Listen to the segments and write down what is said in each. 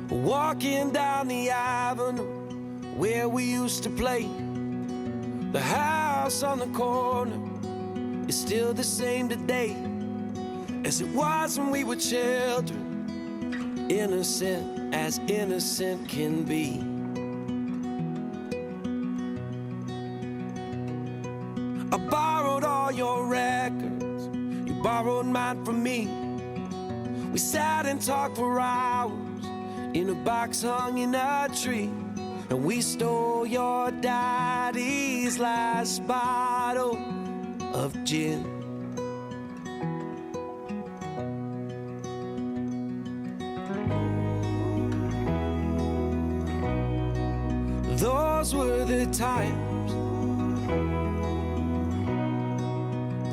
walking down the avenue where we used to play. The house on the corner is still the same today as it was when we were children, innocent as innocent can be. I borrowed all your records, you borrowed mine from me. We sat and talked for hours in a box hung in a tree, and we stole your daddy's last bottle of gin. Those were the times,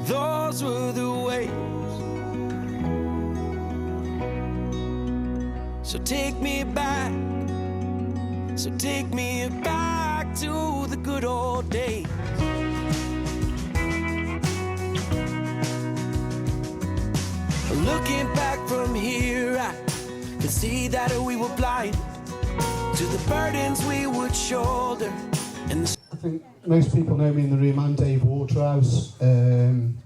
those were the ways. So take me back, so take me back to the good old days. Looking back from here, I can see that we were blind to the burdens we would shoulder. And I think most people know me in the room. I'm Dave Waterhouse. I'm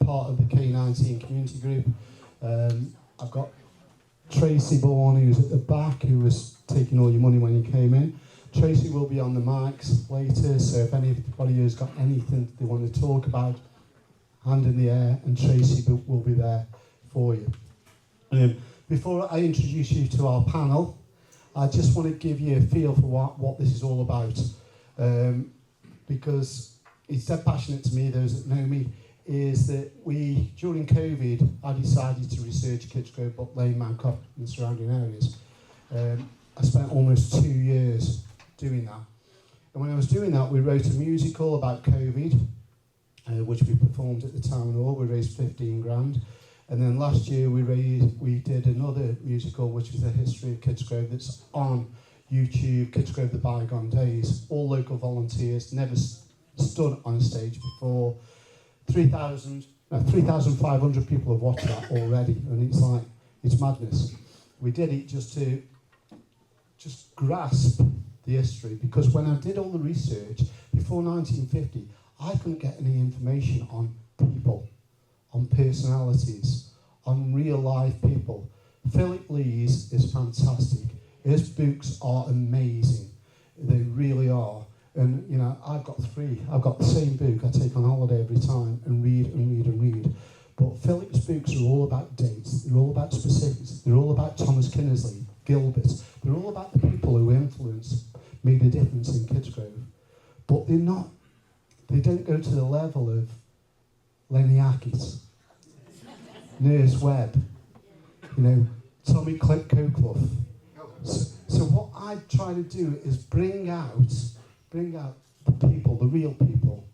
part of the K19 community group. I've got Tracy Bourne, who's at the back, who was taking all your money when you came in. Tracy will be on the mics later, so if anybody has got anything they want to talk about, hand in the air, and Tracy will be there for you. Before I introduce you to our panel, I just want to give you a feel for what this is all about, because it's dead passionate to me, those that know me, is that during COVID, I decided to research Kidsgrove, Butt Lane, Mount Cobb and the surrounding areas. I spent almost 2 years doing that. And when I was doing that, we wrote a musical about COVID, which we performed at the Town Hall. We raised 15 grand. And then last year we did another musical, which was the history of Kidsgrove, that's on YouTube, Kidsgrove the Bygone days. All local volunteers, never stood on a stage before. 3,500 people have watched that already, and it's madness. We did it just to grasp the history, because when I did all the research before 1950, I couldn't get any information on people, on personalities, on real life people. Philip Lee's is fantastic. His books are amazing. They really are. And, you know, I've got 3. I've got the same book I take on holiday every time and read and read and read. But Philip's books are all about dates. They're all about specifics. They're all about Thomas Kinnersley, Gilbert. They're all about the people who influenced, made a difference in Kidsgrove. But they don't go to the level of Leniakis, Nurse Webb, you know, Tommy Cockclough. So what I try to do is bring out the people, the real people,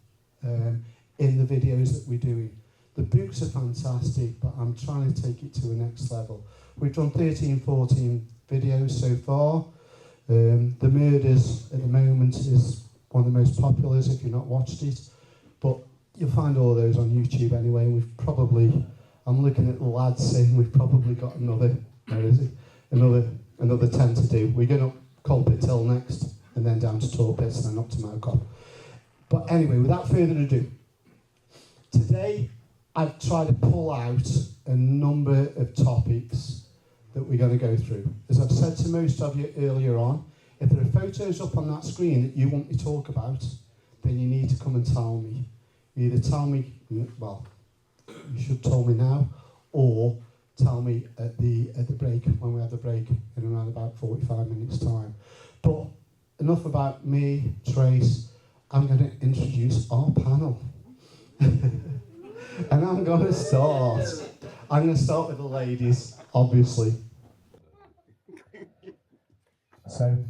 in the videos that we're doing. The books are fantastic, but I'm trying to take it to the next level. We've done 13, 14 videos so far. The Murders at the moment is one of the most popular if you've not watched it. But you'll find all those on YouTube anyway. I'm looking at the lads saying we've probably got another 10 to do. We're going up Colpit Hill next, and then down to Torpits, and then up to Mount Cobb. But anyway, without further ado, today I've tried to pull out a number of topics that we're going to go through. As I've said to most of you earlier on, if there are photos up on that screen that you want me to talk about, then you need to come and tell me. Either tell me, well, you should tell me now, or tell me at the break, when we have the break in around about 45 minutes time. But enough about me, Trace. I'm going to introduce our panel. And I'm going to start with the ladies, obviously. So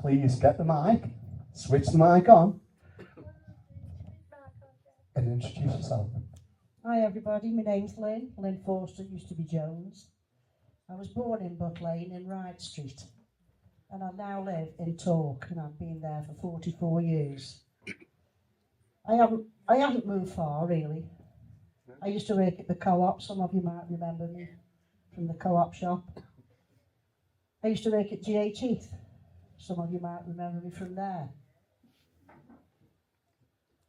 please get the mic, switch the mic on, and introduce yourself. Hi everybody, my name's Lynn Forster, used to be Jones. I was born in Butt Lane in Ride Street, and I now live in Talke, and I've been there for 44 years. I haven't moved far really. I used to work at the co-op, some of you might remember me from the co-op shop. I used to work at GH Heath. Some of you might remember me from there.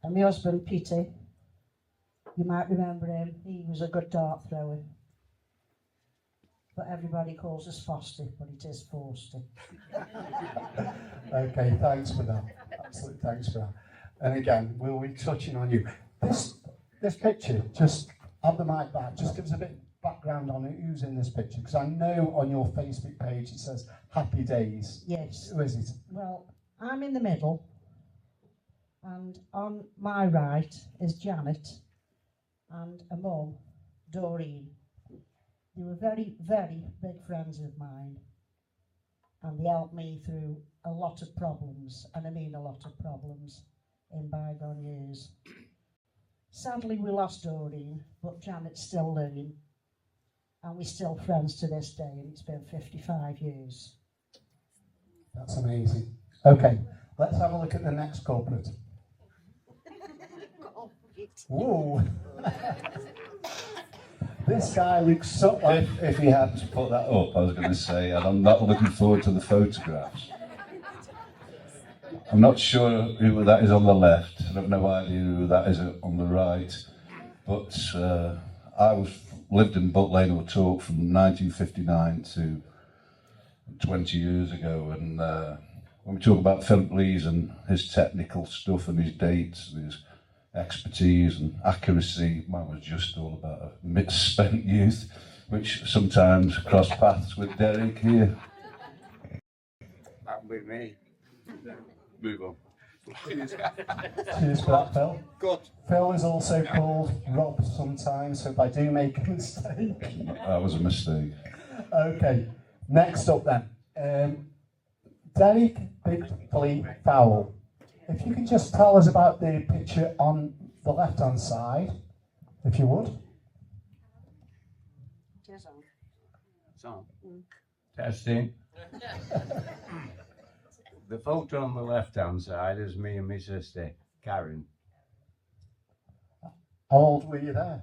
And my husband, Peter, you might remember him. He was a good dart thrower. But everybody calls us Foster, but it is Forster. Okay, thanks for that. Absolutely, thanks for that. And again, we'll be touching on you. This picture, just have the mic back, just give us a bit of background on it, who's in this picture, because I know on your Facebook page it says Happy Days. Yes. Who is it? Well, I'm in the middle, and on my right is Janet and a mum, Doreen. They were very, very big friends of mine, and they helped me through a lot of problems, and I mean a lot of problems, in bygone years. Sadly, we lost Doreen, but Janet's still living, and we're still friends to this day, and it's been 55 years. That's amazing. Okay, let's have a look at the next culprit. Whoa! This guy looks so like... If he had to put that up, I was going to say, and I'm not looking forward to the photographs. I'm not sure who that is on the left. I have no idea who that is on the right. But I lived in Butt Lane and Talke from 1959 to 20 years ago. And when we talk about Philip Lees and his technical stuff and his dates, and his expertise and accuracy, mine was just all about a misspent youth, which sometimes crossed paths with Derek here. That with me. Move on. Cheers for that, Phil. Good. Phil is also called Rob sometimes, so if I do make a mistake. That was a mistake. Okay, next up then. Derek Big Fowl. If you can just tell us about the picture on the left-hand side, if you would. So, testing. The photo on the left-hand side is me and my sister, Karen. How old were you there?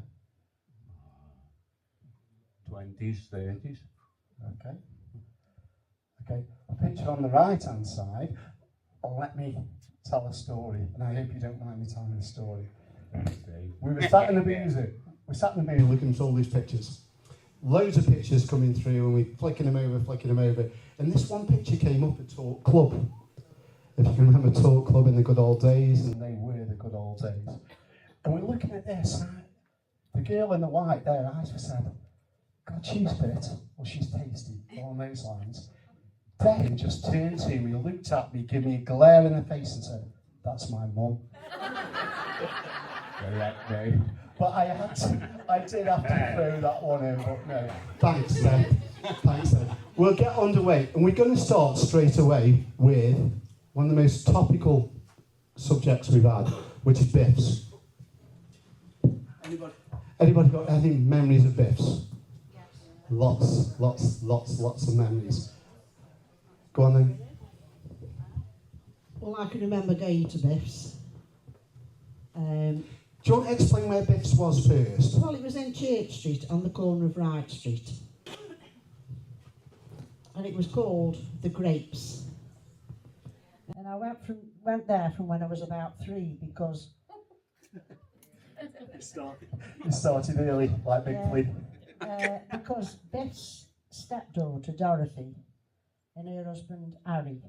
20s, 30s. Okay. Okay, a picture on the right-hand side. Let me tell a story, and I hope you don't mind me telling a story. We were sat in the boozer. We sat in the boozer looking at all these pictures. Loads of pictures coming through, and we're flicking them over. And this one picture came up at Talke Club. If you can remember Talke Club in the good old days, and they were the good old days. And we're looking at this, and the girl in the white there, her eyes were said, God, she's fit, or she's tasty, along those lines. Then just turned to me, looked at me, gave me a glare in the face and said, that's my mum. Correct, Dave. But I did have to throw that one in, but no. Thanks, Dave. Thanks, Dave. We'll get underway, and we're going to start straight away with one of the most topical subjects we've had, which is Biffs. Anybody got any memories of Biffs? Yes. Lots of memories. Go on then. Well, I can remember going to Biff's. Do you want to explain where Biff's was first? Well, it was in Church Street on the corner of Wright Street. And it was called The Grapes. And I went there from when I was about 3 because... You started early, like Bentley. Because Biff's stepdaughter, Dorothy, and her husband, Harry,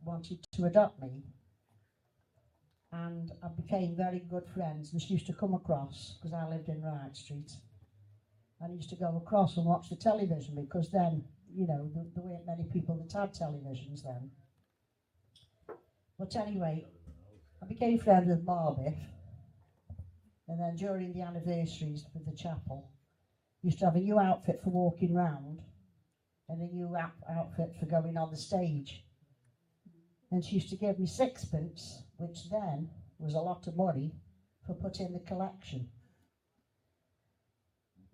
wanted to adopt me. And I became very good friends. And she used to come across, because I lived in Wright Street. And I used to go across and watch the television, because then, you know, there weren't many people that had televisions then. But anyway, I became friends with Biff. And then during the anniversaries with the chapel, used to have a new outfit for walking round and a new outfit for going on the stage. And she used to give me 6pence, which then was a lot of money, for putting in the collection.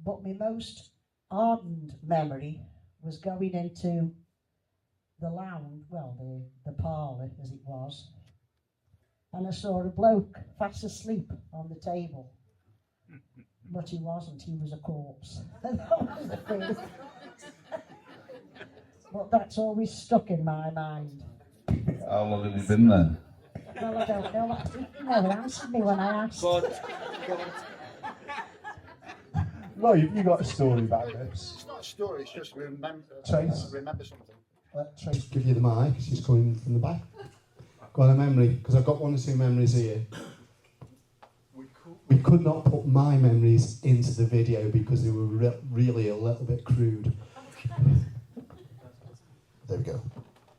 But my most ardent memory was going into the lounge, well, the parlour as it was, and I saw a bloke fast asleep on the table. But he wasn't, he was a corpse. That was the first. but that's always stuck in my mind. How long have you been there? Well, I don't know. You never answered me when I asked. Roy, have you got a story about this? It's not a story, it's just Trace? remember something. Let Trace give you the mic. She's coming from the back. Got a memory, because I've got one or two memories here. We could not put my memories into the video because they were really a little bit crude. There we go.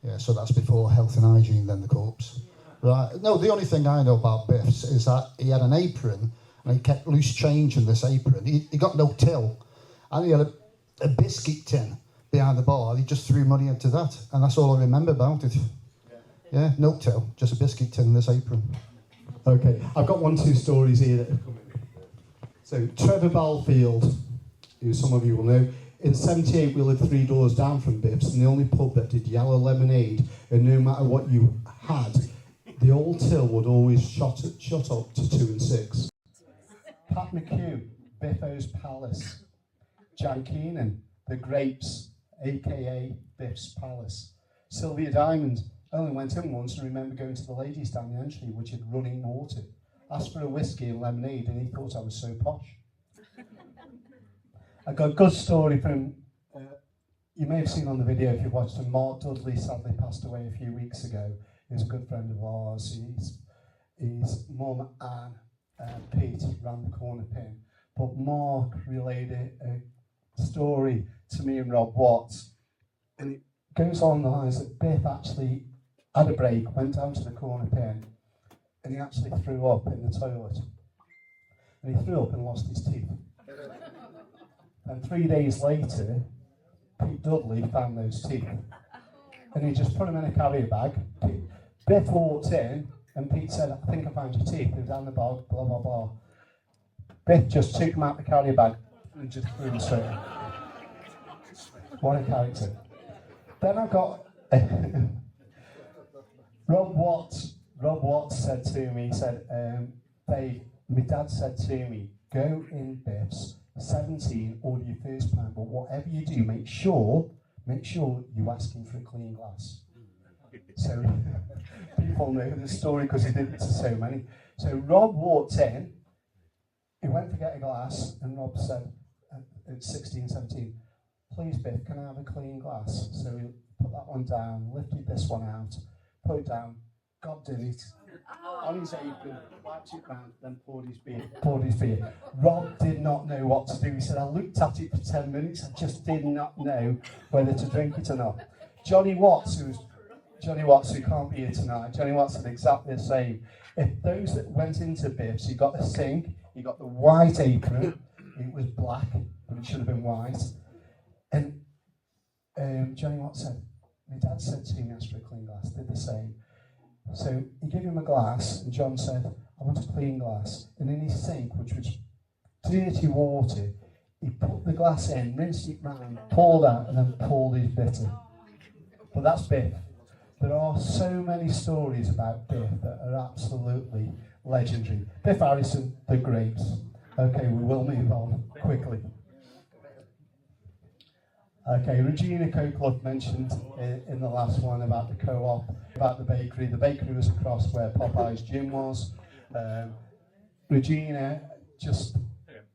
Yeah, so that's before health and hygiene, then the corpse. Right. No, the only thing I know about Biff's is that he had an apron and he kept loose change in this apron. He got no till, and he had a biscuit tin behind the bar. He just threw money into that, and that's all I remember about it. Yeah, no till, just a biscuit tin in this apron. Okay, I've got 1 or 2 stories here that have come in. So, Trevor Balfield, who some of you will know, in 78 we lived 3 doors down from Biff's, and the only pub that did yellow lemonade, and no matter what you had, the old till would always shut up to 2 and 6. Pat McHugh, Biff's Palace. Jan Keenan, The Grapes, aka Biff's Palace. Sylvia Diamond only went in once and remember going to the ladies down the entry, which had running water. Asked for a whiskey and lemonade, and he thought I was so posh. I got a good story from, you may have seen on the video if you've watched him, Mark Dudley sadly passed away a few weeks ago. He's a good friend of ours. His mum Anne and Pete ran the corner pin. But Mark relayed a story to me and Rob Watts, and it goes on the lines that Biff actually had a break, went down to the corner pin, and he actually threw up in the toilet. And he threw up and lost his teeth. And 3 days later, Pete Dudley found those teeth. And he just put them in a carrier bag. Biff walked in, and Pete said, I think I found your teeth. They were down the bog, blah, blah, blah. Biff just took them out the carrier bag and just threw them straight in. What a character. Then I got Rob Watts said to me, he said, Dave, my dad said to me, go in Biff's 17, order your first pound, but whatever you do, make sure you ask him for a clean glass. So people know the story because he did it to so many. So Rob walked in, he went to get a glass, and Rob said, at 16, 17, please Biff, can I have a clean glass? So he put that one down, lifted this one out, put it down, gobbed in it, on his apron, wiped it round, then poured his beer. Rob did not know what to do. He said, I looked at it for 10 minutes, I just did not know whether to drink it or not. Johnny Watts, who can't be here tonight, Johnny Watts said exactly the same. If those that went into Biff's, you got the sink, you got the white apron, it was black, but it should have been white. And Johnny Watts said, my dad said to me, ask for a clean glass, did the same. So he gave him a glass, and John said, I want a clean glass. And in his sink, which was dirty water, he put the glass in, rinsed it round, poured out, and then poured his bitter. But that's Biff. There are so many stories about Biff that are absolutely legendary. Biff Harrison, The Grapes. Okay, we will move on quickly. Okay, Regina Copeland mentioned in the last one about the co-op, about the bakery. The bakery was across where Popeye's gym was. Regina just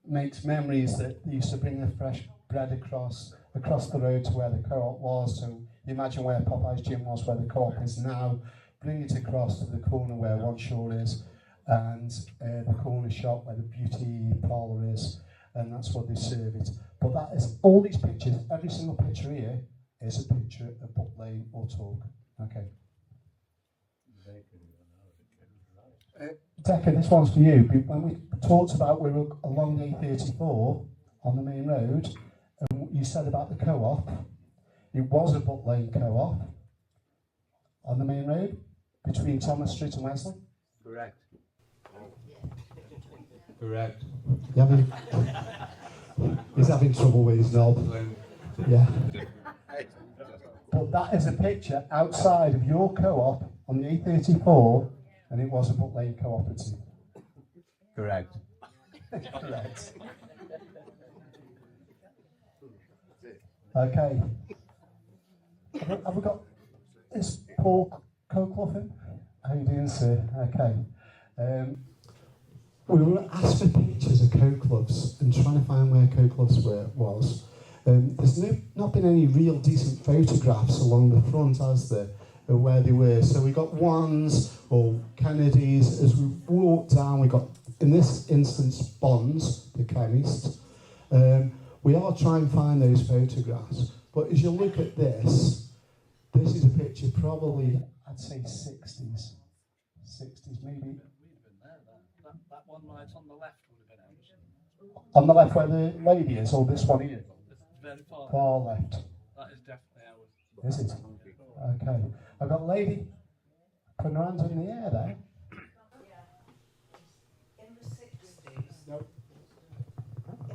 makes memories that they used to bring the fresh bread across the road to where the co-op was. So you imagine where Popeye's gym was, where the co-op is now. Bring it across to the corner where One Shore is, and the corner shop where the beauty parlour is, and that's what they serve it. But that is all these pictures. Every single picture here is a picture of Butt Lane or Talke. Okay. Decca, this one's for you. When we talked about we were along the A34 on the main road, and you said about the co-op, it was a Butt Lane co-op on the main road between Thomas Street and Wesley. Correct. Correct. He's having trouble with his knob. Yeah. But that is a picture outside of your co-op on the A34, and it was a Butt Lane cooperative. Correct. Correct. Okay. Have we got this Paul Cockloffin? How you doing, sir? Okay. We were asked for pictures of coat clubs and trying to find where coat clubs was. There's not been any real decent photographs along the front, has there, of where they were. So we got Wands or Kennedys. As we walked down, we got, in this instance, Bonds, the chemist. We are trying to find those photographs. But as you look at this is a picture probably, I'd say 60s. 60s, maybe. That one right on the left would have been ours. On the left where the lady is, or this one here? Very far. Far left. That is definitely ours. Is it? Okay. I've got a lady putting her hands in the air there. In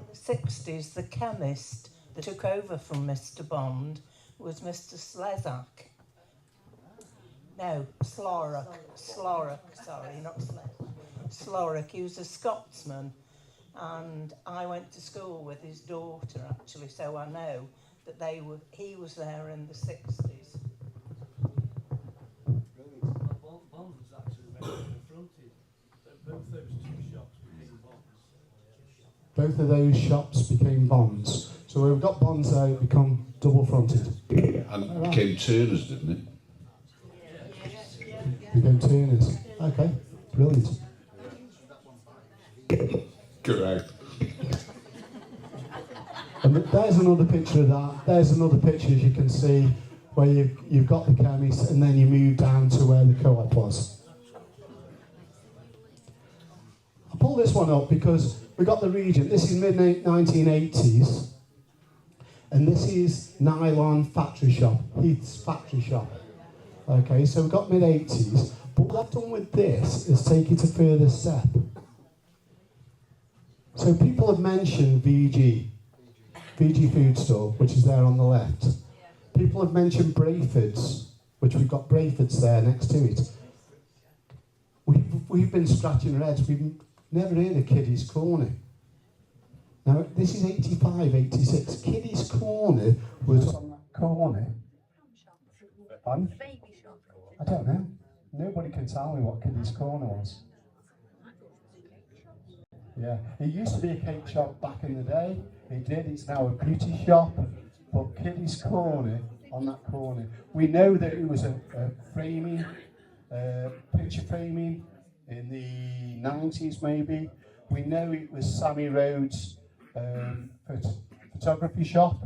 the 60s, the chemist that took over from Mr. Bond was Mr. Slezak. No, Slorrock, sorry, not Slezak. Slorrock, he was a Scotsman, and I went to school with his daughter actually, so I know that he was there in the 60s. Bond was actually confronted. Both those two shops became Bonds. Both of those shops became Bonds. So we've got Bonds there, it become double fronted. And it became Turners, didn't it? Became Turners. Okay, brilliant. Correct. And there's another picture of that. There's another picture, as you can see, where you've got the chemist and then you move down to where the co-op was. I pull this one up because we got the region. This is mid-1980s. And this is Nylon Factory Shop, Heath's Factory Shop. Okay, so we've got mid-80s. But what I've done with this is take it a further step. So people have mentioned VG Food Store, which is there on the left. People have mentioned Brayford's, which we've got Brayford's there next to it. We've been scratching our heads. We've never heard of Kiddie's Corner. Now, this is 85, 86. Kiddie's Corner was on that corner. Pardon? I don't know. Nobody can tell me what Kiddie's Corner was. Yeah, it used to be a cake shop back in the day. It did. It's now a beauty shop. But Kiddie's Corner, on that corner, we know that it was a framing, picture framing in the 90s maybe. We know it was Sammy Rhodes' photography shop,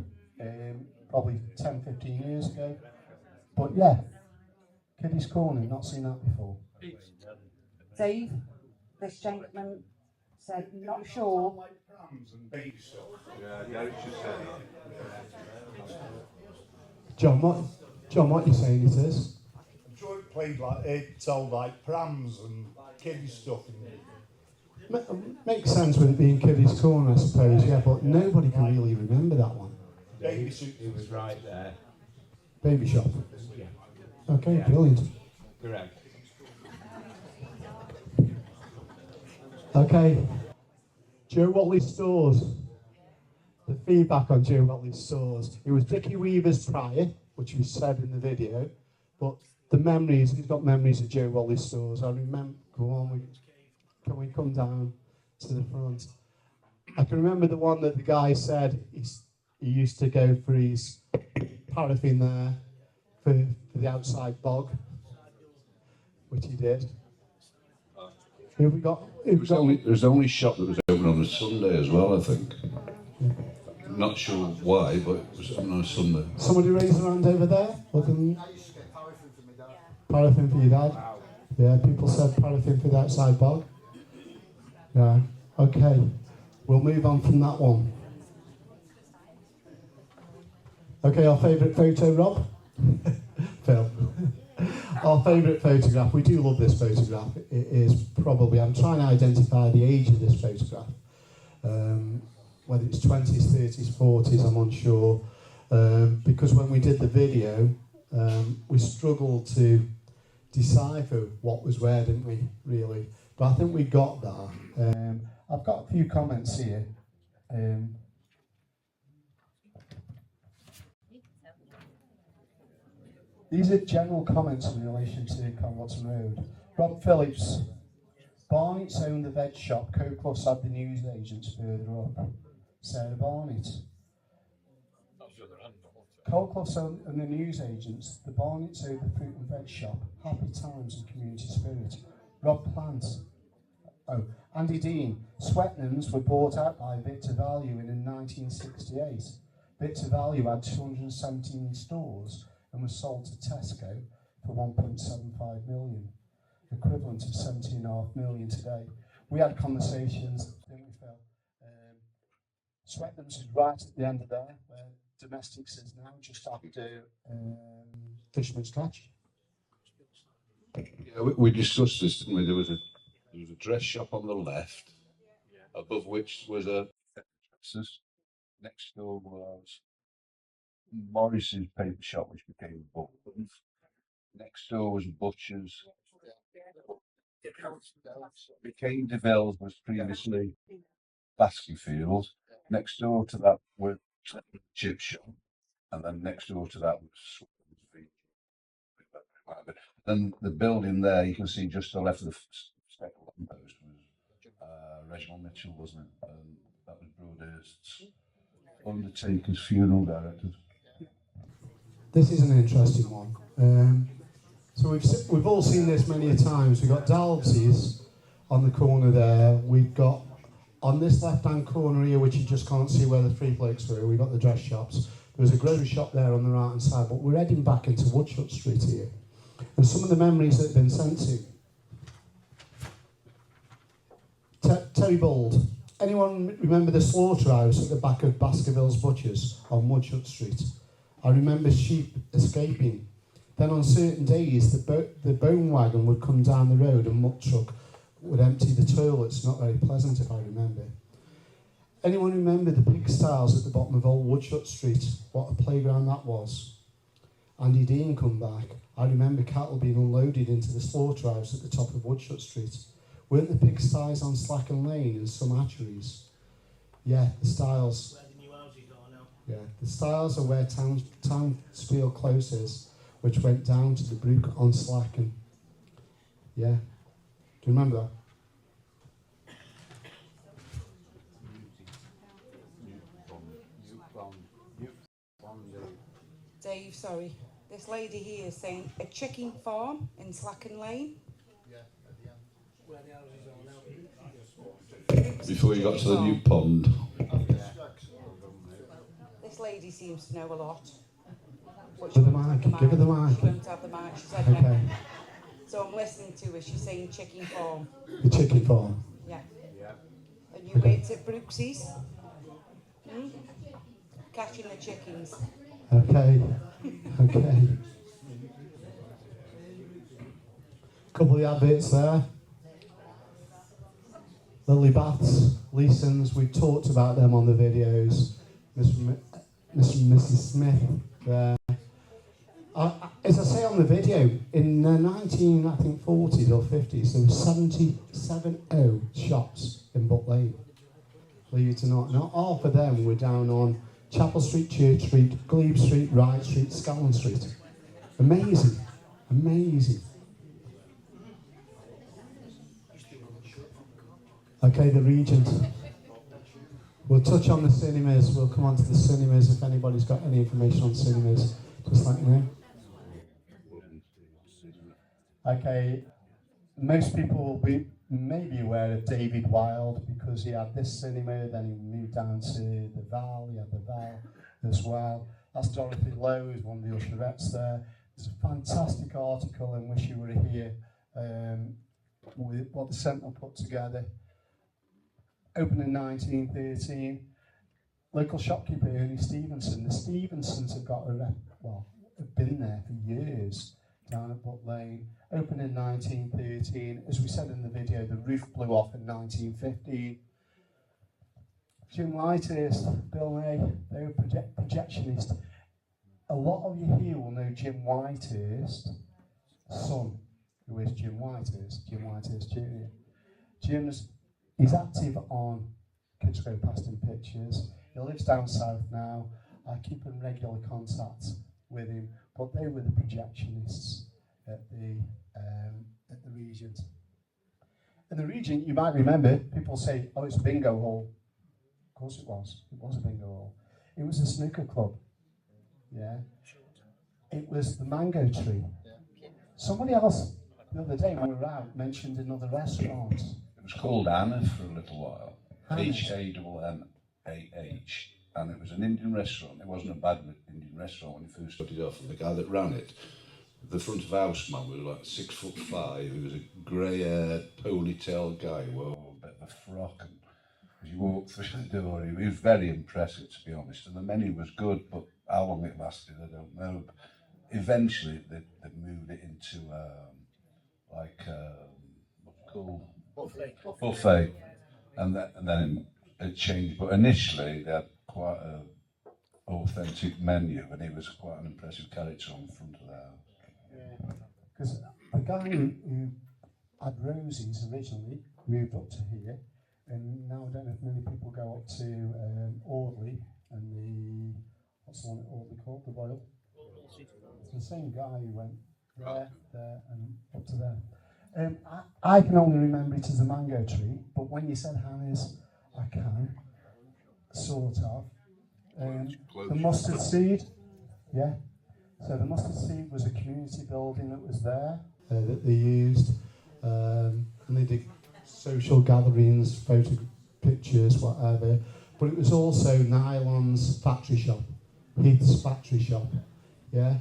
probably 10, 15 years ago. But yeah, Kiddie's Corner, not seen that before. Dave, this gentleman said, not sure. John, what you saying it is? I'm sure it played like, it sold like prams and kiddie stuff in it. Makes sense with it being Kiddie's Corner, I suppose, yeah, but nobody can really remember that one. It was right there. Baby shop. Yeah. Okay, Yeah. brilliant. Correct. Okay, Joe Watley's stores. The feedback on Joe Watley's stores. It was Dickie Weaver's prior, which was said in the video, but the memories, he's got memories of Joe Watley's stores. I remember, go on, can we come down to the front? I can remember the one that the guy said he used to go for his paraffin there for the outside bog, which he did. Who have we got? It was the only shop that was open on a Sunday as well, I think. I'm not sure why, but it was open on a Sunday. Somebody raise their hand over there? Looking. I used to get paraffin for my dad. Paraffin for your dad? Yeah, people said paraffin for the outside bog. Yeah, okay. We'll move on from that one. Okay, our favourite photo, Rob? Phil. Our favourite photograph. We do love this photograph. It is probably, I'm trying to identify the age of this photograph. Whether it's 20s, 30s, 40s, I'm unsure. Because when we did the video, we struggled to decipher what was where, didn't we, really? But I think we got that. I've got a few comments here. These are general comments in relation to Conwatson Road. Rob Phillips. Barnett's owned the veg shop. Co-Plus had the news agents further up. Sarah Barnett. Co-Plus owned the news agents. The Barnett's owned the fruit and veg shop. Happy times and community spirit. Rob Plant. Oh, Andy Dean. Swetnams were bought out by Victor Value in 1968. Victor Value had 217 stores and was sold to Tesco for 1.75 million, equivalent of 17.5 million today. We had conversations, didn't we, Phil? Swetnams is right at the end of there, where Domestics is now, just after Fisherman's Catch. Yeah, we discussed this, didn't we? There was a dress shop on the left, above which was a next door was Morris's paper shop, which became Buckman's. Next door was Butcher's. Became DeVille's, was previously Baskerfield. Next door to that was Chip Shop, and then next door to that was then the building there you can see just to the left of the speckled lamppost was Reginald Mitchell, wasn't it? And that was Broadhurst's undertaker's funeral directors. This is an interesting one. So we've all seen this many times. We've got Dalby's on the corner there. We've got on this left-hand corner here, which you just can't see where the three blokes were, we've got the dress shops. There's a grocery shop there on the right-hand side, but we're heading back into Woodshut Street here. And some of the memories that have been sent to Terry Bold. Anyone remember the slaughterhouse at the back of Baskerville's Butchers on Woodshut Street? I remember sheep escaping. Then on certain days, the bone wagon would come down the road and muck truck would empty the toilets. Not very pleasant, if I remember. Anyone remember the pigsties at the bottom of Old Woodshut Street? What a playground that was. Andy Dean come back. I remember cattle being unloaded into the slaughterhouse at the top of Woodshut Street. Weren't the pigsties on Slacken Lane and some hatcheries? Yeah, the stiles. Where the new houses are now. Yeah, the stiles are where Townsfield Close is, which went down to the brook on Slacken. Yeah. Do you remember that? Dave, sorry. This lady here is saying a chicken farm in Slacken Lane. Yeah, at the end. Where the houses are now. Before you got to the new pond. This lady seems to know a lot. Give her the mic. Give her the mic. She won't have the mic. She said okay. no. So I'm listening to her. She's saying chicken farm. The chicken farm. Yeah. And you wait at Brooksy's? Catching the chickens. Okay. Okay. Couple of adverts there. Lily Baths, Leeson's, we've talked about them on the videos. Mr. and Mrs. Smith there. As I say on the video, in the 40s or 50s, there were 77 shops in Butt Lane. Believe it or not. Not half of them were down on Chapel Street, Church Street, Glebe Street, Wright Street, Scotland Street. Amazing. Amazing. Okay, the Regent. We'll touch on the cinemas. We'll come on to the cinemas. If anybody's got any information on cinemas, just let me know. Okay, most people will be maybe aware of David Wilde because he had this cinema, then he moved down to the Val, he had the Val as well. That's Dorothy Lowe, who's one of the usherettes there. There's a fantastic article in Wish You Were Here with what the Sentinel put together. Opened in 1913. Local shopkeeper Ernie Stevenson. The Stevensons have got have been there for years down at Butt Lane. Opened in 1913. As we said in the video, the roof blew off in 1915. Jim Whitehurst, Bill May, they were projectionist. A lot of you here will know Jim Whitehurst's son, who is Jim Whitehurst Jr. He's active on Kidsgrove Past in Pictures. He lives down south now. I keep in regular contact with him. but they were the projectionists at the Regent. In the Regent, you might remember, people say, oh, it's a bingo hall. Of course it was. It was a bingo hall. It was a snooker club. Yeah. It was the Mango Tree. Somebody else the other day when we were out mentioned another restaurant. It was called Anna for a little while. Anna's. H-A-N-N-A-H. And it was an Indian restaurant. It wasn't a bad Indian restaurant when it first started off. And the guy that ran it, the front of house man was like 6'5". He was a grey-haired, ponytail guy, wore a bit of a frock. And as you walked through the door, he was very impressive, to be honest. And the menu was good, but how long it lasted, I don't know. But eventually, they moved it into what's it called? Buffet. And then it changed. But initially, they had quite an authentic menu, and he was quite an impressive character on the front of the house. Because the guy who had Rosie's originally moved up to here, and now I don't know if many people go up to Audley and what's the one at Audley called? The Royal? It's the same guy who went there, and up to there. I can only remember it as a Mango Tree, but when you said Hannah's, I can, sort of. The Mustard Seed, yeah. So the Mustard Seed was a community building that was there that they used, and they did social gatherings, photo pictures, whatever. But it was also Nylon's factory shop, Heath's factory shop, yeah,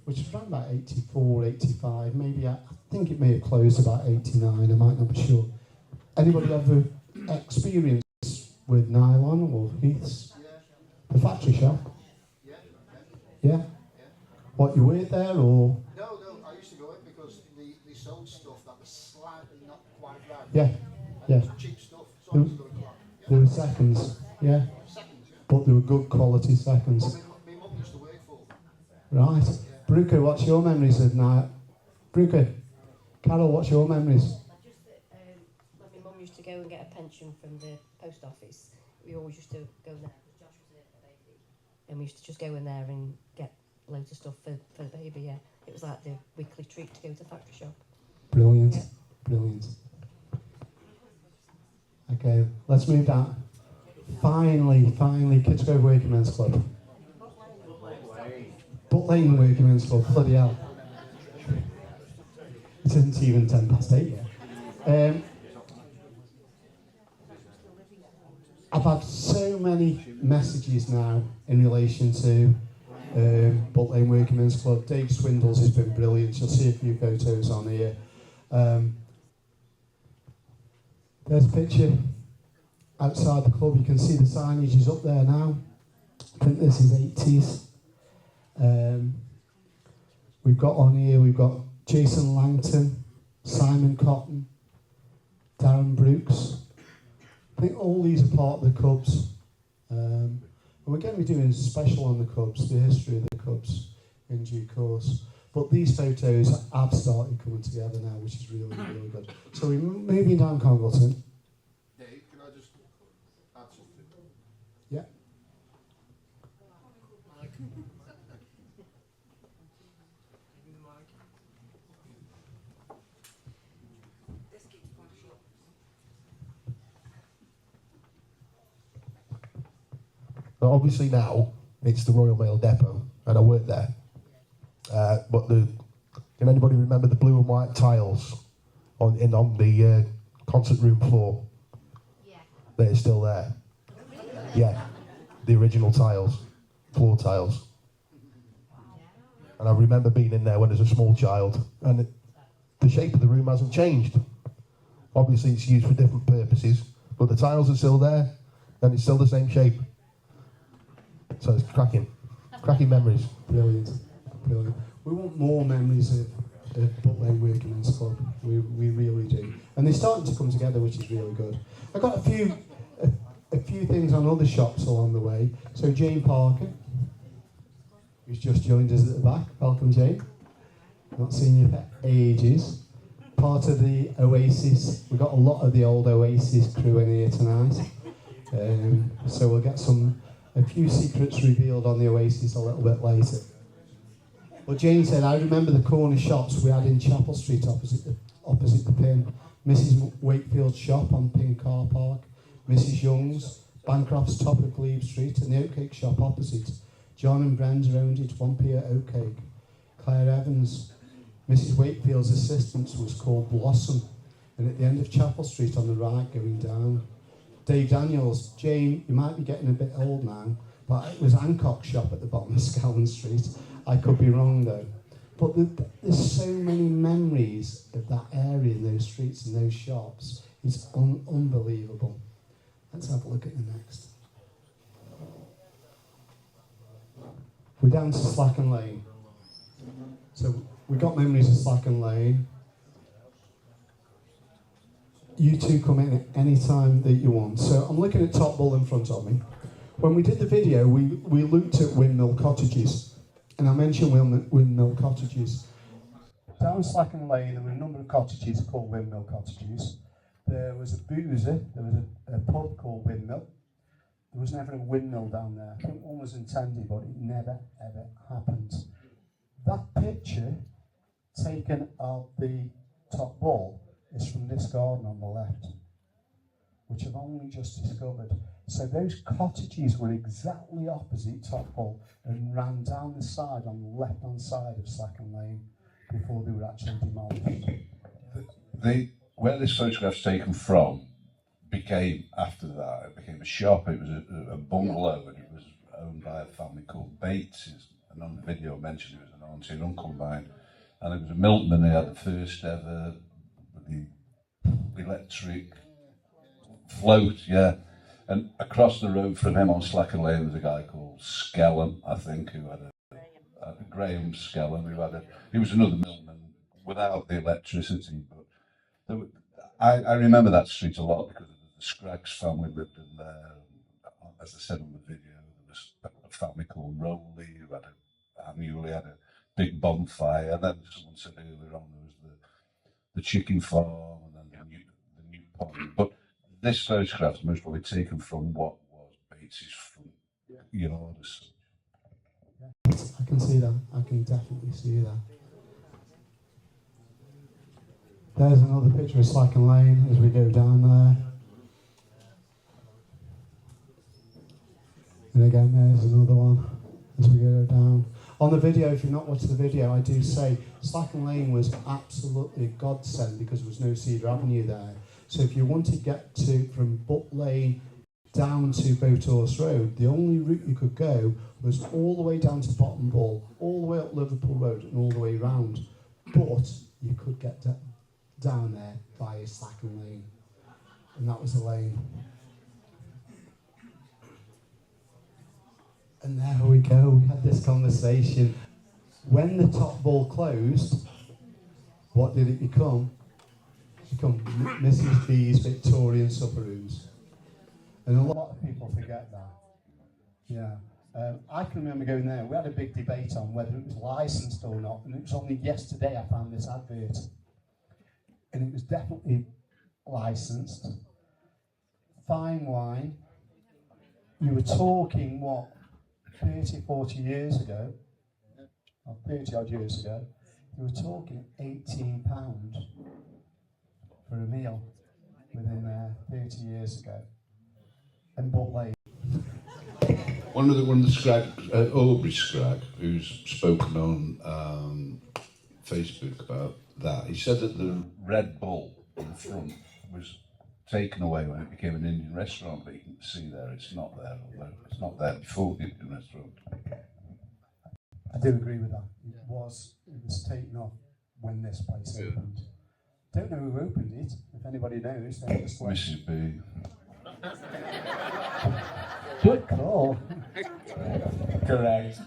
which was around about 84, 85, maybe I think it may have closed about 89, I might not be sure. Anybody ever experienced with Nylon or Heath's? The factory shop? Yeah? What, you worked there or? No, I used to go in because they sold stuff that was slightly not quite right. Yeah. Cheap stuff. There were seconds, yeah. But they were good quality seconds. My mum used to work for them. Right. Bruco, what's your memories of night? Bruco, Carol, what's your memories? Just that when my mum used to go and get a pension from the post office, we always used to go there. Josh was a baby, and we used to just go in there and get loads of stuff for the baby. Yeah, it was like the weekly treat to go to the factory shop. Brilliant, yeah. Brilliant. Okay, let's move down. Finally, Kidsgrove Workmen's Club. Butt Lane Workmen's Club, bloody hell. It isn't even 8:10 yet. I've had so many messages now in relation to Butt Lane Workmen's Club. Dave Swindles has been brilliant. You'll see a few photos on here. There's a picture outside the club. You can see the signage is up there now. I think this is 80s. We've got on here, we've got Jason Langton, Simon Cotton, Darren Brooks. I think all these are part of the Cubs. And we're going to be doing a special on the Cubs, the history of the Cubs in due course. But these photos have started coming together now, which is really, really good. So we're moving down Congleton. Dave, can I just add something? Yeah. But obviously now it's the Royal Mail Depot, and I work there. But can anybody remember the blue and white tiles on the concert room floor? Yeah. They're still there. Yeah, the original tiles, floor tiles. And I remember being in there when I was a small child, and the shape of the room hasn't changed. Obviously it's used for different purposes, but the tiles are still there, and it's still the same shape. So it's cracking memories. Brilliant. We want more memories of Butt Lane Workmen's Club. We really do. And they're starting to come together, which is really good. I've got a few things on other shops along the way. So Jane Parker, who's just joined us at the back. Welcome, Jane. Not seen you for ages. Part of the Oasis. We've got a lot of the old Oasis crew in here tonight. So we'll get a few secrets revealed on the Oasis a little bit later. Well, Jane said, I remember the corner shops we had in Chapel Street opposite the pin. Mrs. Wakefield's shop on Pin Car Park, Mrs. Young's, Bancroft's top of Glebe Street, and the Oatcake shop opposite. John and Brenda owned it, 1p at Oatcake. Claire Evans, Mrs. Wakefield's assistant, was called Blossom, and at the end of Chapel Street on the right going down. Dave Daniels, Jane, you might be getting a bit old now, but it was Hancock's shop at the bottom of Scowen Street. I could be wrong though. But there's so many memories of that area, and those streets and those shops. It's unbelievable. Let's have a look at the next. We're down to Slacken Lane. So we got memories of Slacken Lane. You two come in at any time that you want. So I'm looking at Top Bull in front of me. When we did the video, we looked at windmill cottages. And I mentioned windmill cottages. Down Slacken Lane, there were a number of cottages called windmill cottages. There was a boozer, there was a pub called Windmill. There was never a windmill down there. I think one was intended, but it never, ever happened. That picture taken of the Top Bull is from this garden on the left, which I've only just discovered. So those cottages were exactly opposite Top Bull and ran down the side on the left-hand side of Slacken Lane before they were actually demolished. Where this photograph's taken from became, after that, it became a shop. It was a bungalow, and it was owned by a family called Bates. And on the video I mentioned it was an auntie and uncle of mine. And it was a milkman. They had the first ever electric float, yeah. And across the road from him on Slacken Lane was a guy called Skellum, I think, who had a Graham Skellum, he was another milkman without the electricity. But I remember that street a lot because the Scraggs family lived in there. As I said on the video, there was a family called Rowley who annually had a big bonfire. And then someone said earlier on there was the chicken farm and then the new pond. But this photograph's most probably taken from what was Bates's front yard. I can see that. I can definitely see that. There's another picture of Slacken Lane as we go down there. And again, there's another one as we go down. On the video, if you've not watched the video, I do say Slacken Lane was absolutely a godsend because there was no Cedar Avenue there. So if you wanted to get from Butt Lane down to Boathorse Road, the only route you could go was all the way down to Bottom Bull, all the way up Liverpool Road and all the way round. But you could get down there via Slacken Lane. And that was the lane. And there we go, we had this conversation. When the Top Bull closed, what did it become? It became Mrs. B's Victorian Supper Rooms. And a lot of people forget that. Yeah. I can remember going there, we had a big debate on whether it was licensed or not, and it was only yesterday I found this advert. And it was definitely licensed. Fine wine. You were talking, what, 30, 40 years ago, or 30 odd years ago, you were talking £18 for a meal within 30 years ago. And Butt Lane. One of the Scragg, Aubrey Scragg, who's spoken on Facebook about that, he said that the Red Bull in the front was taken away when it became an Indian restaurant, but you can see there it's not there, although it's not there before the Indian restaurant. I do agree with that. It was taken off when this place opened. Don't know who opened it. If anybody knows, then just let Mrs. B. Good call. Correct.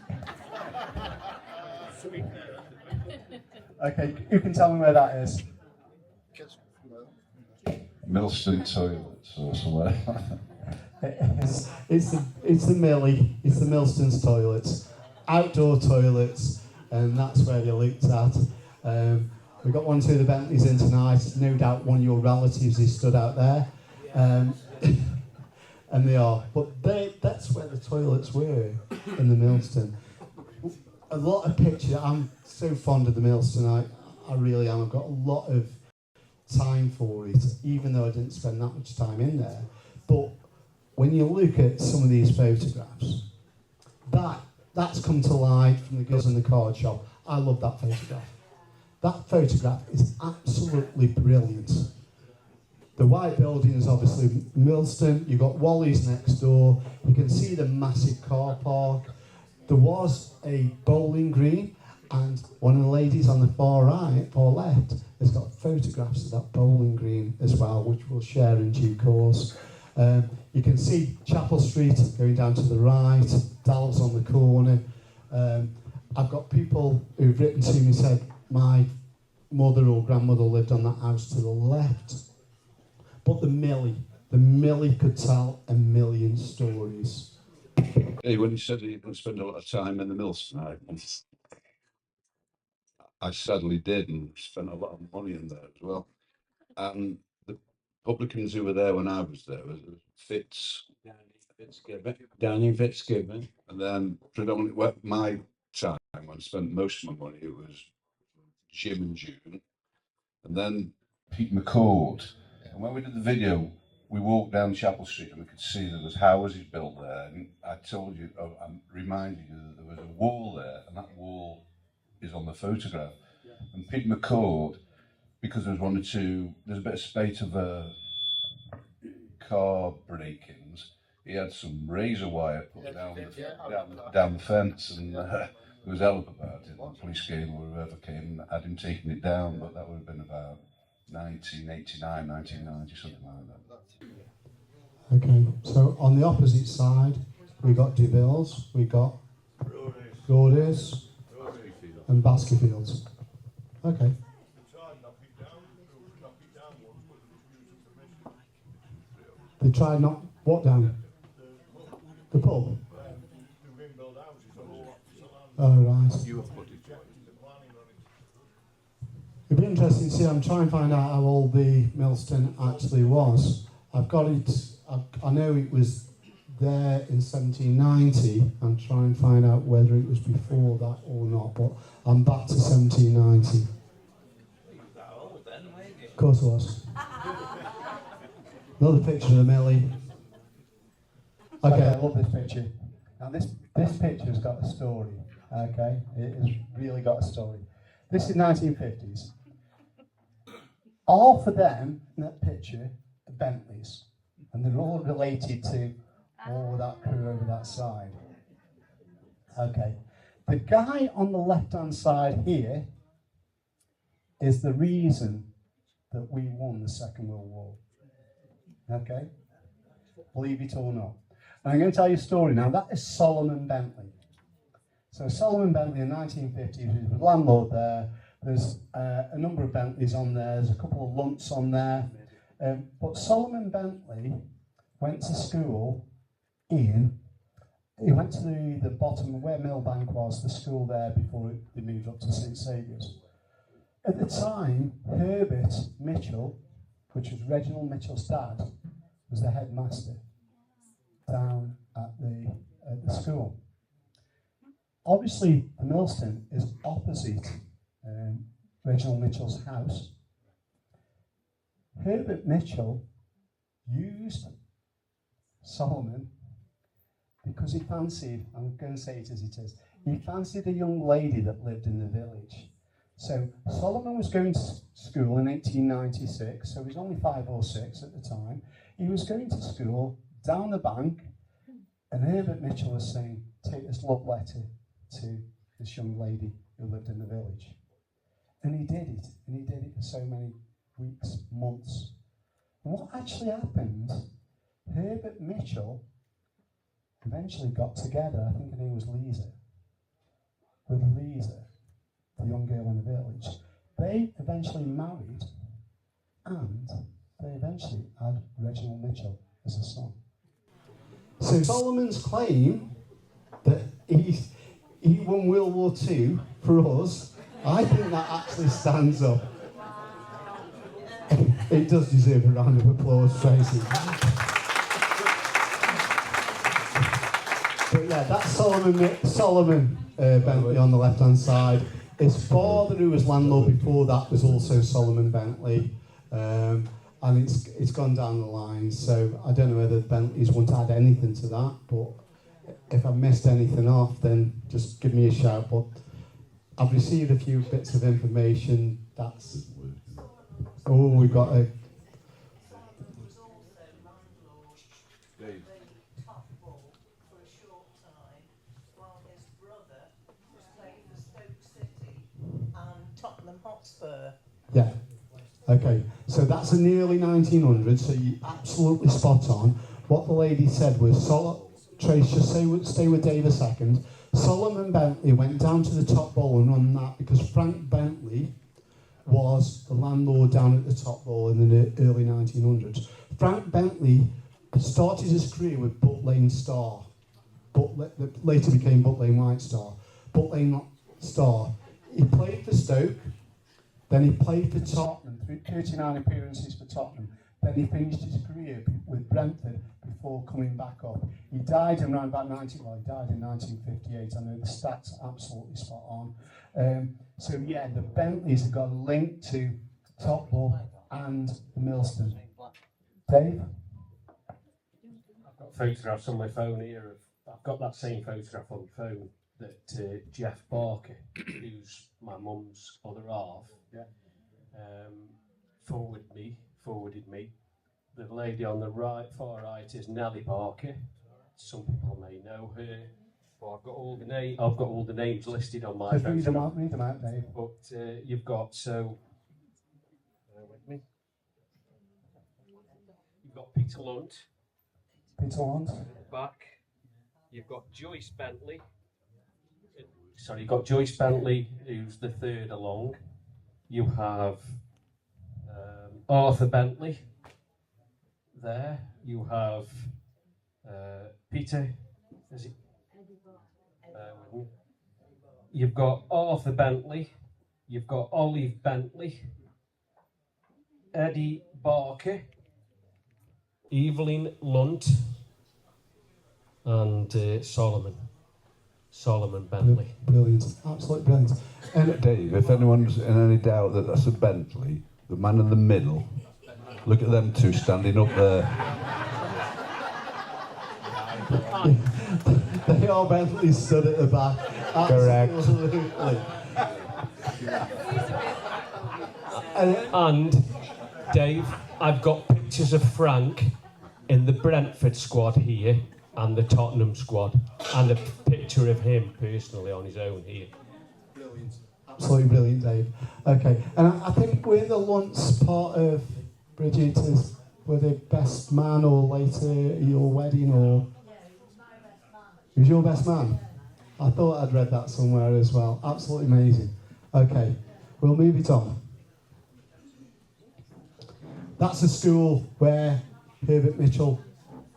Okay, who can tell me where that is? Millstone toilets or somewhere. It's the Millie. It's the Millstone's toilets, outdoor toilets, and that's where they looked at. We got one or two of the Bentleys in tonight. No doubt one of your relatives is stood out there, and they are. But that's where the toilets were in the Millstone. a lot of pictures. I'm so fond of the Millstone. I really am. I've got a lot of time for it, even though I didn't spend that much time in there. But when you look at some of these photographs, that's come to life from the girls in the card shop. I love that photograph. That photograph is absolutely brilliant. The white building is obviously Millstone. You've got Wally's next door. You can see the massive car park. There was a bowling green, and one of the ladies on the far right, far left, has got photographs of that bowling green as well, which we'll share in due course. You can see Chapel Street going down to the right, Dal's on the corner. I've got people who've written to me said my mother or grandmother lived on that house to the left. But the Millie could tell a million stories. Hey, when he said he didn't spend a lot of time in the Millstone, I sadly did, and spent a lot of money in there as well. And the publicans who were there when I was there was Danny Fitzgibbon, and then predominantly my time when I spent most of my money, it was Jim and June, and then Pete McCord. And when we did the video, we walked down Chapel Street and we could see there was houses built there. And I told you, I reminded you that there was a wall there, and that wall is on the photograph. And Pete McCord, because there's a bit of spate of car break-ins, he had some razor wire put down the fence, and there was hell up about it. The police came or whoever came and had him taking it down, but that would have been about 1989, 1990, something like that. Okay, so on the opposite side, we got DeVille's, we got Gordis and Baskervilles. Okay. They tried not what down? The pub? Oh, right. It'd be interesting to see. I'm trying to find out how old the Millstone actually was. I've got it, I know it was there in 1790. I'm trying to find out whether it was before that or not, but I'm back to 1790. Of course it was. Another picture of the Millie. Okay, I love this picture. Now this picture's got a story, okay? It has really got a story. This is 1950s. All for them, in that picture, the Bentleys. And they're all related to all of that crew over that side. Okay. The guy on the left-hand side here is the reason that we won the Second World War. Okay? Believe it or not. And I'm going to tell you a story now. That is Solomon Bentley. So Solomon Bentley in 1950s, he was a landlord there. There's a number of Bentleys on there. There's a couple of Lunts on there. But Solomon Bentley went to school he went to the bottom of where Millbank was, the school there before they moved up to St Saviour's. At the time, Herbert Mitchell, which was Reginald Mitchell's dad, was the headmaster down at the school. Obviously, the Millstone is opposite Reginald Mitchell's house. Herbert Mitchell used Solomon because he fancied, I'm going to say it as it is, he fancied a young lady that lived in the village. So Solomon was going to school in 1896, so he was only 5 or 6 at the time. He was going to school down the bank, and Herbert Mitchell was saying, take this love letter to this young lady who lived in the village. And he did it, and he did it for so many weeks, months. And what actually happened, Herbert Mitchell eventually got together, I think her name was Lisa, with Lisa, the young girl in the village. They eventually married, and they eventually had Reginald Mitchell as a son. So Solomon's claim that he won World War II for us, I think that actually stands up. It does deserve a round of applause, Tracy. But yeah, that's Solomon Bentley on the left-hand side. His father, who was landlord before that, was also Solomon Bentley. And it's gone down the line, so I don't know whether Bentleys won't add anything to that, but if I've missed anything off, then just give me a shout. But I've received a few bits of information. That's... Oh, we've got a... Tottenham Hotspur. Yeah. Okay. So that's in the early 1900s. So you're absolutely spot on. What the lady said was, Trace, just stay with Dave a second. Solomon Bentley went down to the Top Bowl and run that because Frank Bentley was the landlord down at the Top Bowl in the early 1900s. Frank Bentley started his career with Butt Lane Star. That later became Butt Lane White Star. Butt Lane Star. He played for Stoke, then he played for Tottenham, 39 appearances for Tottenham. Then he finished his career with Brentford before coming back up. He died in around about 1958. I know the stats are absolutely spot on. So yeah, the Bentleys have got a link to Tottenham and the Millstone. Dave? I've got photographs on my phone here. I've got that same photograph on my phone that Jeff Barker, who's my mum's other half, forwarded me. The lady on the far right is Nellie Barker. Some people may know her, but I've got all the names listed on my phone. Read them out, Dave. But you've got with me. You've got Peter Lunt. Back. You've got Joyce Bentley. Sorry, you've got Joyce Bentley, who's the third along. You have Arthur Bentley there. You have Peter. Is it? You've got Arthur Bentley. You've got Olive Bentley. Eddie Barker. Evelyn Lunt. And Solomon Bentley. Brilliant, absolutely brilliant. And Dave, if anyone's in any doubt that that's a Bentley, the man in the middle, look at them two standing up there. They are Bentleys stood at the back. Correct. Absolutely. And Dave, I've got pictures of Frank in the Brentford squad here and the Tottenham squad, and a picture of him personally on his own here. Brilliant. Absolutely brilliant, Dave. Okay, and I think we're the Lunts part of Bridget is were the best man or later at your wedding, or he was your best man? I thought I'd read that somewhere as well. Absolutely amazing. Okay, we'll move it on. That's the school where Herbert Mitchell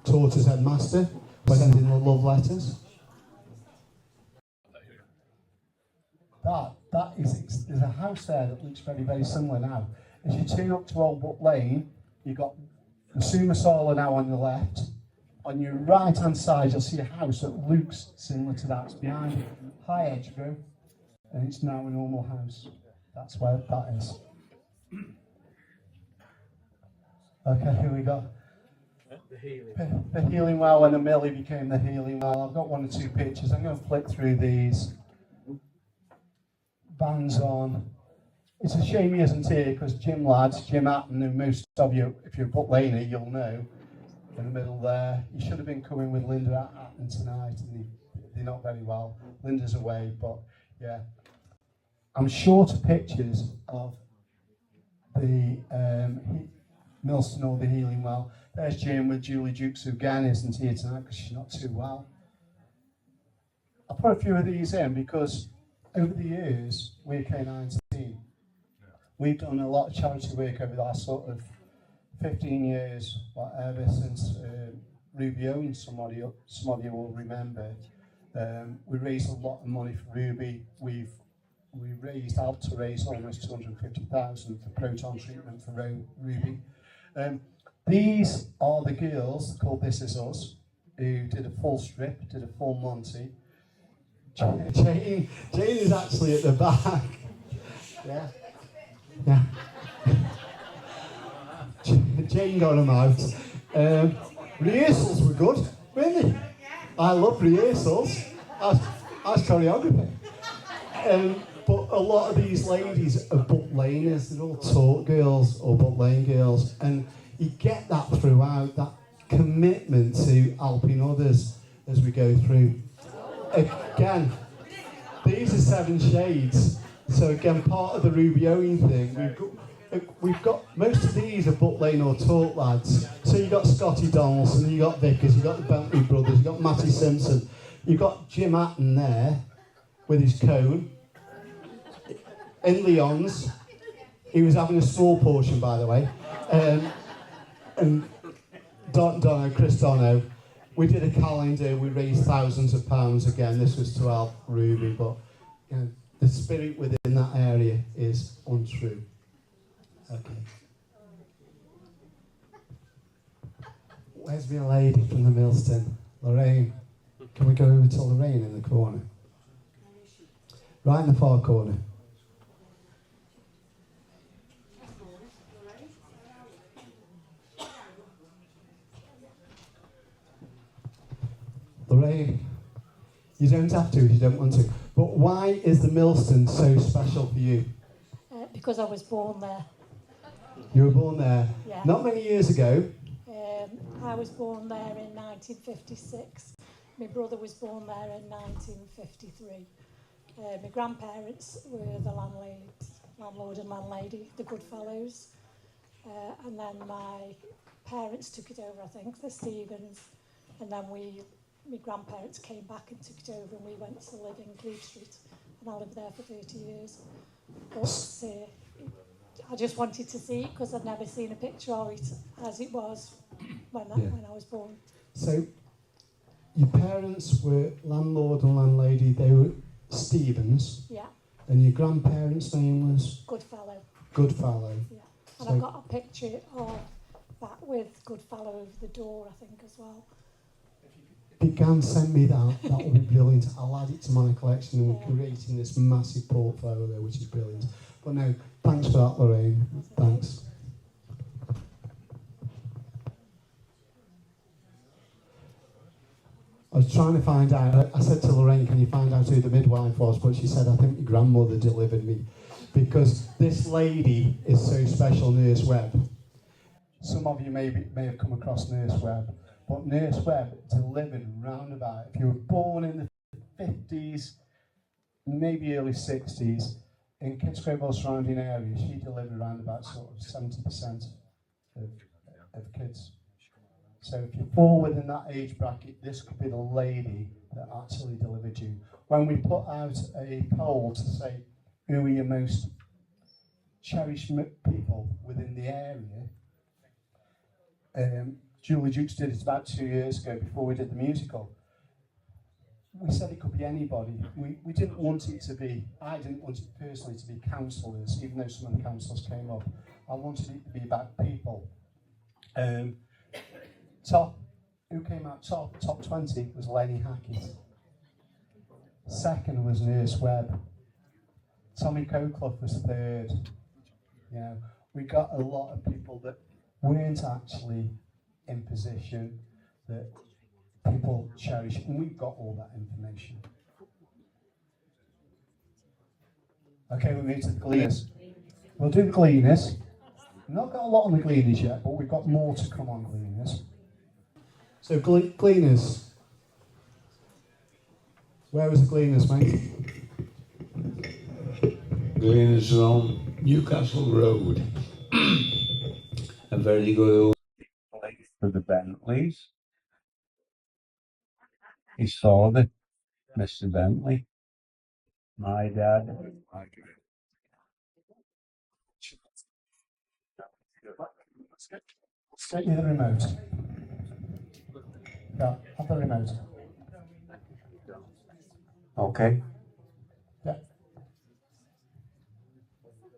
taught as headmaster, sending the love letters. There's a house there that looks very, very similar now. As you turn up to Old Butt Lane, you've got the Suma Solar now on your left. On your right-hand side, you'll see a house that looks similar to that. It's behind High Hedgerow, and it's now a normal house. That's where that is. Okay, here we go. The healing well, when the Millie became the healing well. I've got one or two pictures. I'm going to flick through these. Bands on. It's a shame he isn't here because Jim Hatton, who most of you, if you're a Butt Laner, you'll know, in the middle there. He should have been coming with Linda Hatton tonight, and they're not very well. Linda's away, but yeah. I'm short of pictures of the Millstone or the healing well. There's Jim with Julie Jukes, who again isn't here tonight because she's not too well. I put a few of these in because over the years, we're K19. We've done a lot of charity work over the last sort of 15 years, whatever, since Ruby owned some of you will remember. We raised a lot of money for Ruby. We helped to raise almost 250,000 for proton treatment for Ruby. These are the girls called This Is Us. who did a full strip, did a full Monty. Jane is actually at the back. Yeah. Yeah. Jane got them out. Rehearsals were good, weren't they? I love rehearsals. As choreography. But a lot of these ladies are Butt Laners, they're all talk girls or Butt Lane girls, and you get that throughout, that commitment to helping others as we go through. Again, these are 7 shades, so again, part of the Rubioing thing, we've got most of these are Butt Lane or talk lads. So you've got Scotty Donaldson, you've got Vickers, you've got the Bentley brothers, you've got Matty Simpson, you've got Jim Hatton there with his cone. In Leon's, he was having a small portion, by the way. And Chris Dono, we did a calendar, we raised thousands of pounds again. This was to help Ruby, but you know, the spirit within that area is untrue. Okay. Where's my lady from the Millstone? Lorraine. Can we go over to Lorraine in the corner? Right in the far corner. Lorraine, you don't have to if you don't want to, but why is the Millstone so special for you? Because I was born there. You were born there? Yeah. Not many years ago? I was born there in 1956. My brother was born there in 1953. My grandparents were the landlord and landlady, the Goodfellows. And then my parents took it over, I think, the Stevens. And then my grandparents came back and took it over, and we went to live in Glebe Street, and I lived there for 30 years. But I just wanted to see it because I'd never seen a picture of it as it was when I was born. So, your parents were landlord and landlady, they were Stevens. Yeah. And your grandparents' name was? Goodfellow. Goodfellow. Yeah. And I've got a picture of that with Goodfellow over the door, I think, as well. If you can send me that would be brilliant. I'll add it to my collection, and we're creating this massive portfolio, which is brilliant. But no, thanks for that, Lorraine. Thanks. I was trying to find out, I said to Lorraine, can you find out who the midwife was? But she said, I think my grandmother delivered me. Because this lady is so special, Nurse Webb. Some of you may have come across Nurse Webb. But Nurse Webb delivered roundabout, if you were born in the 50s, maybe early 60s, in Kidsgrove or surrounding areas, she delivered around about sort of 70% of kids. So if you fall within that age bracket, this could be the lady that actually delivered you. When we put out a poll to say who are your most cherished people within the area, Julie Jukes did it about 2 years ago before we did the musical. We said it could be anybody. We didn't want it to be, I didn't want it personally to be councillors, even though some of the councillors came up. I wanted it to be about people. Who came out top 20 was Lenny Hackett. Second was Nurse Webb. Tommy Cockclough was third. You know, we got a lot of people that weren't actually in position that people cherish, and we've got all that information. Okay, we move to the Gleaners. We'll do the Gleaners. We've not got a lot on the Gleaners yet, but we've got more to come on Gleaners. So Gleaners. Where was the Gleaners, mate? Gleaners are on Newcastle Road. A very good old place for the Bentleys. His father, Mr. Bentley. My dad. Let's get you the remote. Yeah, have the remote. Okay. Yeah.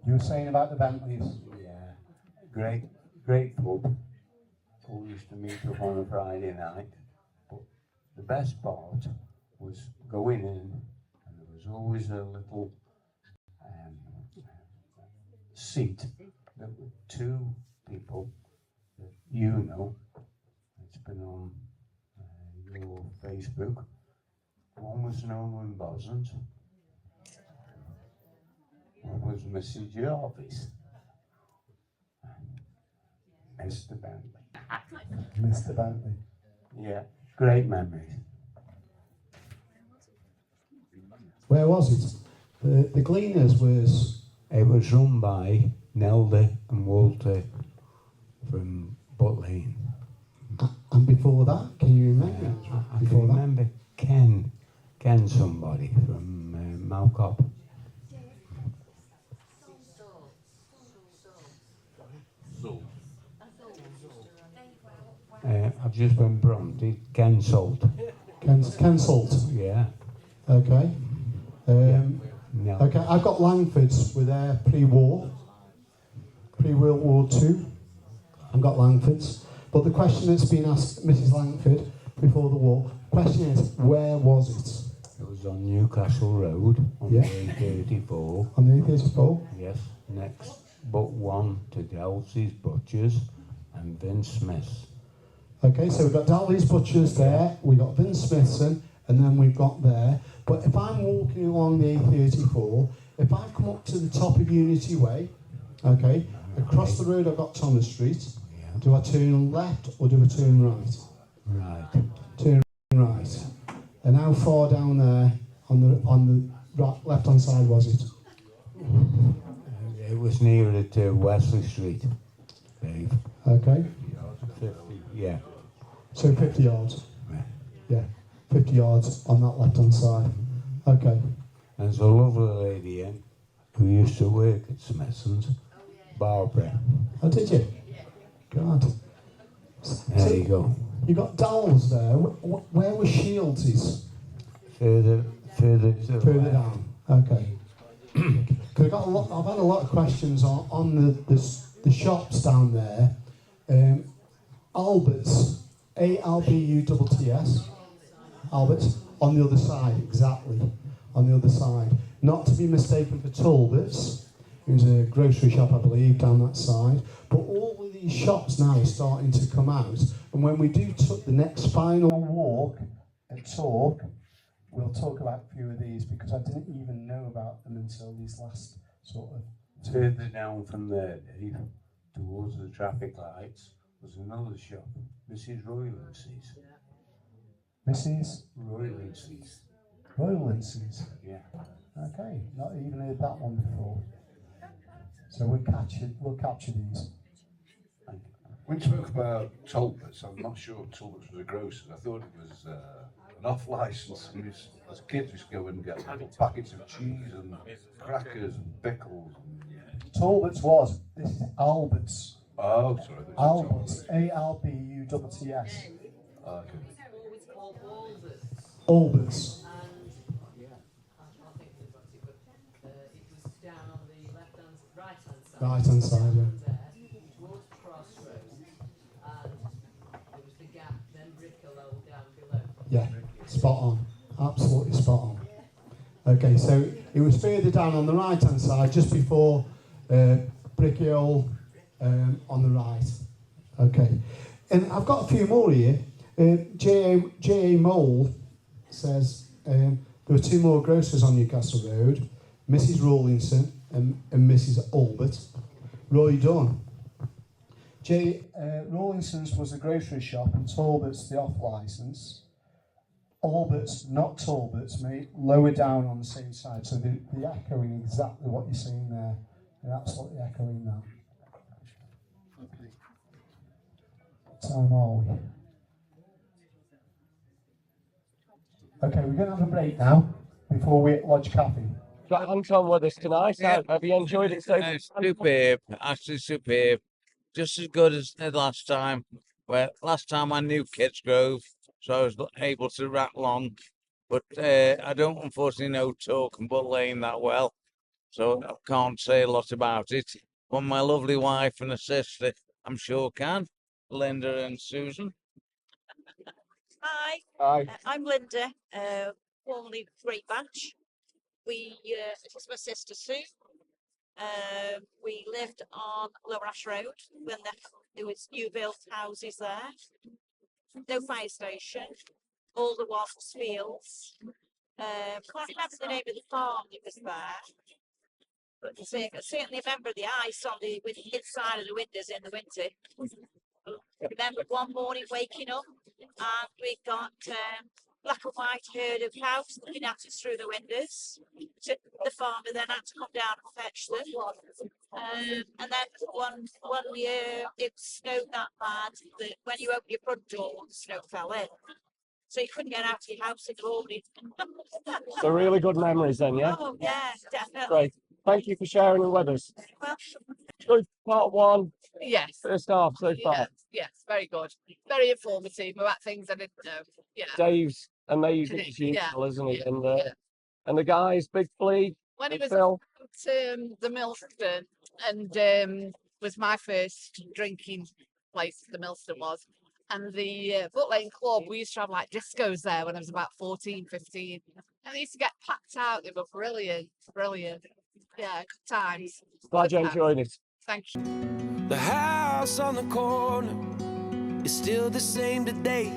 You were saying about the Bentleys. Yeah. Great pub. We used to meet up on a Friday night. But the best part was going in, and there was always a little seat that were two people that you know. It's been on your Facebook. One was Norman Bosant. One was Mrs. Jarvis. Mr. Bentley. Mr. Bentley. Yeah, great memories. Where was it? The Gleaners was... It was run by Nelda and Walter from Butt Lane. And before that, can you remember? I can remember Ken somebody from Malcop. I've just been prompted. Ken Salt. Ken Salt. Yeah. Okay. No. Okay, I've got Langfords were there pre-war, pre-World War II. I've got Langfords. But the question that's been asked Mrs. Langford before the war, question is, where was it? It was on Newcastle Road on the A34. On the A34? Yes, next but one to Delsey's Butchers and Vince Smith's. Okay, so we've got Dalby's Butchers there, we've got Vince Smithson, and then we've got there. But if I'm walking along the A34, if I come up to the top of Unity Way, okay, across the road I've got Thomas Street. Do I turn left or do I turn right? Right. Turn right. And how far down there on the right, left-hand side was it? It was nearer to Wesley Street, Dave. Okay. 50, yeah. So 50 yards. Yeah, 50 yards on that left-hand side. Okay. There's a lovely lady in who used to work at Smithson's, Barbara. Oh, did you? God. There you go. You got Dowells there. Where was Shields'? Further down. Okay. Because I've had a lot of questions on the shops down there. Albert's, Albutts. Albert's on the other side, exactly on the other side. Not to be mistaken for Talbot's. It was a grocery shop, I believe, down that side. But all of these shops now are starting to come out. And when we do the next final walk and talk, we'll talk about a few of these because I didn't even know about them until these last sort of... Further down from there, Dave, towards the traffic lights, was another shop, Mrs. Roylancy's. Mrs. Roylancy's. Roylancy's? Yeah. Okay, not even heard that one before. So we'll capture these. When you spoke about Talbots, I'm not sure Talbots was a grocer. I thought it was an off-licence. As kids, we used to go and get little packets of cheese and crackers and pickles. Talbots was. This is Albert's. Oh, sorry. Albert's. Albutts. Okay. Albert's. Right hand side, yeah. Towards Crossroads, and there was the gap, then Bricklow down below. Yeah, spot on. Absolutely spot on. Okay, so it was further down on the right hand side, just before Brickhill on the right. Okay, and I've got a few more here. J.A. Mole says there were two more grocers on Newcastle Road, Mrs. Rawlinson and Mrs. Albert. Roy Dunn. Rawlinson's was the grocery shop and Talbot's the off-licence. Albert's, not Talbot's, mate, lower down on the same side. So they're echoing exactly what you're saying there. They're absolutely echoing that. What time are we? Okay, we're going to have a break now before we lodge coffee. Hang on with us tonight. Yeah. Have you enjoyed it so far? Superb, absolutely superb. Just as good as the last time. Well, last time I knew Kidsgrove, so I was able to rattle on. But I don't unfortunately know Talke and Butt Lane that well, so I can't say a lot about it. But my lovely wife and her sister, I'm sure can, Linda and Susan. Hi. Hi. I'm Linda, formerly Great Batch. It was my sister Sue. We lived on Lower Ash Road when there was new built houses there. No fire station. All there was fields. Can't remember the name of the farm that was there. But I can certainly remember the ice on the inside of the windows in the winter. I remember one morning waking up and we got black and white herd of cows looking at us through the windows. The farmer then had to come down and fetch them. And then one year it snowed that bad that when you opened your front door, the snow fell in. So you couldn't get out of your house in the morning. So really good memories then, yeah? Oh, yeah, definitely. Great. Thank you for sharing it with us. Well, Good part one. Yes. First half so far. Yes, very good. Very informative about things I didn't know. Yeah. Dave's amazing as usual, isn't he? And the guys, Big Flea, When it Big was Phil. at the Millstone, and was my first drinking place, the Millstone was. And the Butt Lane Club, we used to have like discos there when I was about 14, 15. And they used to get packed out. They were brilliant, brilliant. Yeah, good times. Glad you enjoyed it. Thank you. The house on the corner is still the same today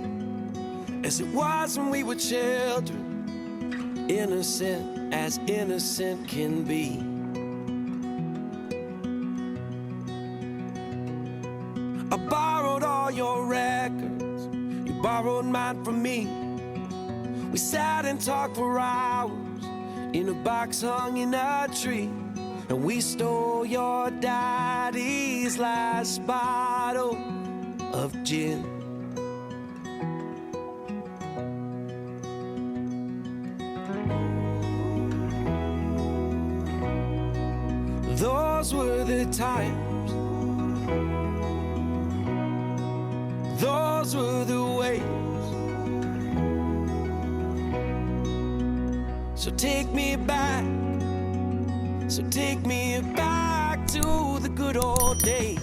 as it was when we were children, innocent as innocent can be. I borrowed all your records, you borrowed mine from me. We sat and talked for hours in a box hung in a tree. And we stole your daddy's last bottle of gin. Those were the times. Those were the ways. So take me back. So take me back to the good old days.